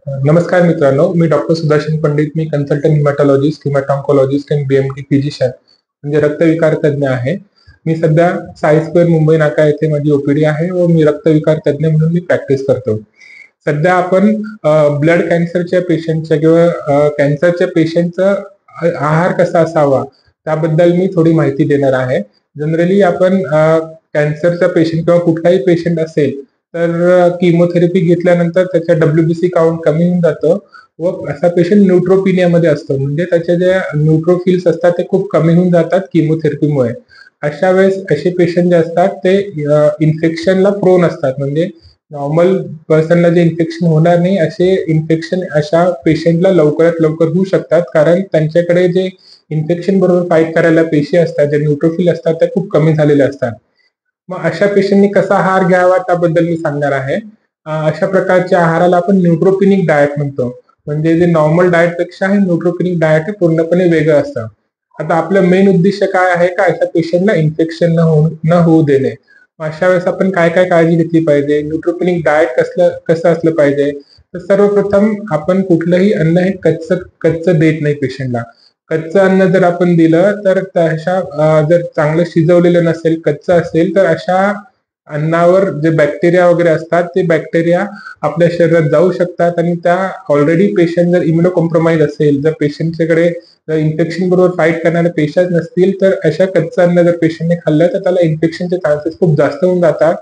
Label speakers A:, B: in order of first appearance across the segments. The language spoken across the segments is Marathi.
A: नमस्कार मित्रांनो, मी डॉक्टर सुदर्शन पंडित. मी कन्सल्टंट हिमॅटॉलॉजिस्ट, हिमॅटॉन्कोलॉजिस्ट आणि बीएमटी फिजिशियन म्हणजे रक्तविकार तज्ञ आहे. मी सध्या साई स्क्वेअर मुंबई नाका येथे माझी ओपीडी आहे व मी रक्तविकार तज्ञ म्हणून मी प्रॅक्टिस करतो. सध्या आपण ब्लड कॅन्सरच्या पेशंटच्या किंवा कॅन्सरच्या पेशंटचा आहार कसा असावा त्याबद्दल मी थोडी माहिती देणार आहे. जनरली आपण कॅन्सरचा पेशंट किंवा कुठलाही पेशंट असेल तर किमोथेरपी घेतल्यानंतर त्याच्या डब्ल्यूबीसी काउंट कमी होऊन जातं व असा पेशंट न्यूट्रोपिनियामध्ये असतो, म्हणजे त्याच्या ज्या न्यूट्रोफिल्स असतात ते खूप कमी होऊन जातात किमोथेरपीमुळे. अशा वेळेस असे पेशंट जे असतात ते इन्फेक्शनला प्रोन असतात, म्हणजे नॉर्मल पर्सनला जे इन्फेक्शन होणार नाही असे इन्फेक्शन अशा पेशंटला लवकरात लवकर होऊ शकतात, कारण त्यांच्याकडे जे इन्फेक्शन बरोबर फाईट करायला पेशी असतात, जे न्यूट्रोफिल असतात त्या खूप कमी झालेल्या असतात. मग अशा पेशंटनी कसा आहार घ्यावा त्याबद्दल मी सांगणार आहे. अशा प्रकारच्या आहाराला आपण न्यूट्रोपिनिक डाएट म्हणतो. म्हणजे जे नॉर्मल डाएट पेक्षा हे न्यूट्रोपिनिक डाएट हे पूर्णपणे वेगळं असतं. आता आपलं मेन उद्देश काय आहे का अशा पेशंटला इन्फेक्शन न होऊ देणे. मग अशा वेळेस आपण काय काय काळजी घेतली पाहिजे, न्यूट्रोपिनिक डाएट कसं असलं पाहिजे. तर सर्वप्रथम आपण कुठलंही अन्न हे कच्चं देत नाही पेशंटला. कच्चं अन्न जर आपण दिलं तर जर चांगलं शिजवलेलं नसेल, कच्चं असेल, तर अशा अन्नावर जे बॅक्टेरिया वगैरे असतात ते बॅक्टेरिया आपल्या शरीरात जाऊ शकतात आणि त्या ऑलरेडी पेशंट जर इम्युनो कॉम्प्रोमाइज असेल, जर पेशंटच्याकडे जर इन्फेक्शन बरोबर फाईट करणारे पेशंट नसतील, तर अशा कच्चं अन्न जर पेशंटने खाल्लं तर त्याला इन्फेक्शनचे चान्सेस खूप जास्त होऊन जातात.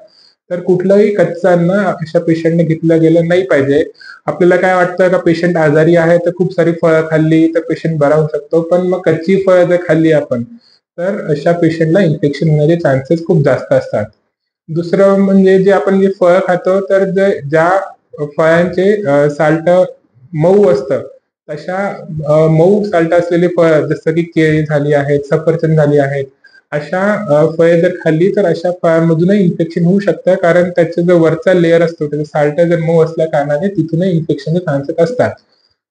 A: तर कुठलंही कच्चं अन्न अशा पेशंटने घेतलं गेलं नाही पाहिजे. आपल्याला काय वाटतं का पेशंट आजारी आहे तर खूप सारी फळं खाल्ली तर पेशंट बरा होऊ शकतो, पण मग कच्ची फळं जर खाल्ली आपण तर अशा पेशंटला इन्फेक्शन होण्याचे चान्सेस खूप जास्त असतात. दुसरं म्हणजे जे आपण जे फळं खातो तर ज्या फळांचे साल्ट मऊ असतं, तशा मऊ साल्ट असलेली फळं जसं की केळी झाली आहेत, सफरचंद झाली आहेत, अशा फळे जर खाल्ली तर अशा फळांमधूनही इन्फेक्शन होऊ शकतं, कारण त्याचा जो वरचा लेअर असतो त्याचा साल्ट जर मऊ असल्या कारणाने तिथूनही इन्फेक्शनचे चान्सेस असतात.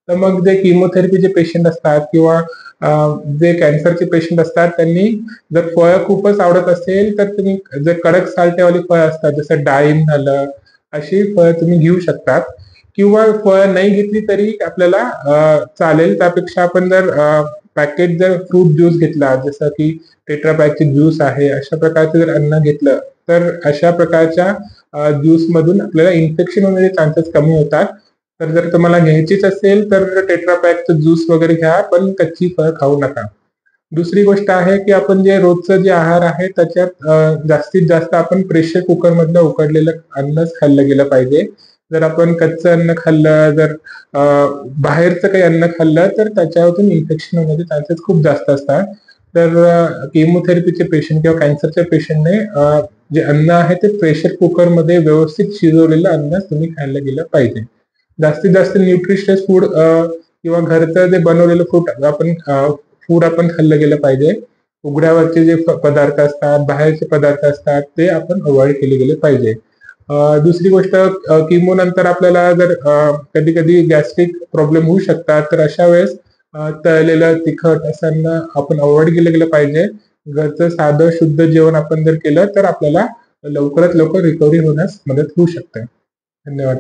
A: तर मग जे किमोथेरपीचे पेशंट असतात किंवा जे कॅन्सरचे पेशंट असतात त्यांनी जर फळं खूपच आवडत असेल तर तुम्ही जे कडक साल्टेवाली फळं असतात जसं डाळिंब झालं, अशी फळं तुम्ही घेऊ शकतात. किंवा फळं नाही घेतली तरी आपल्याला चालेल. त्यापेक्षा आपण जर पॅकेट जर फ्रूट ज्यूस घेतला, जसं की टेट्रा पॅकचे ज्यूस आहे, अशा प्रकारचं जर अन्न घेतलं तर अशा प्रकारच्या ज्यूस मधून आपल्याला इन्फेक्शन होण्याचे चान्सेस कमी होतात. तर जर तुम्हाला घ्यायचीच असेल तर टेट्रा पॅकचं ज्यूस वगैरे घ्या, पण कच्ची फळं खाऊ नका. दुसरी गोष्ट आहे की आपण जे रोजचं जे आहार आहे त्याच्यात जास्तीत जास्त आपण प्रेशर कुकर मधलं उकडलेलं अन्नच खाल्लं गेलं पाहिजे. जर आपण कच्चं अन्न खाल्लं, जर बाहेरचं काही अन्न खाल्लं तर त्याच्यातून इन्फेक्शन होण्याचे चान्सेस खूप जास्त असतात. तर केमोथेरपीचे पेशंट किंवा कॅन्सरच्या पेशंटने जे अन्न आहे ते प्रेशर कुकरमध्ये व्यवस्थित शिजवलेलं अन्न तुम्ही खायला गेलं पाहिजे. जास्तीत जास्त न्यूट्रिशियस फूड किंवा घरचं जे बनवलेलं फूड आपण खाल्लं गेलं पाहिजे. उघड्यावरचे जे पदार्थ असतात, बाहेरचे पदार्थ असतात ते आपण अवॉइड केले गेले पाहिजे. दुसरी गोष्ट, किमो नंतर आपल्याला जर कधी कधी गॅस्ट्रिक प्रॉब्लेम होऊ शकतात, तर अशा वेळेस तळलेलं तिखट असं आपण अवॉइड केलं गेलं पाहिजे. घरचं साधं शुद्ध जेवण आपण जर केलं तर आपल्याला लवकरात लवकर रिकव्हरी होण्यास मदत होऊ शकते. धन्यवाद.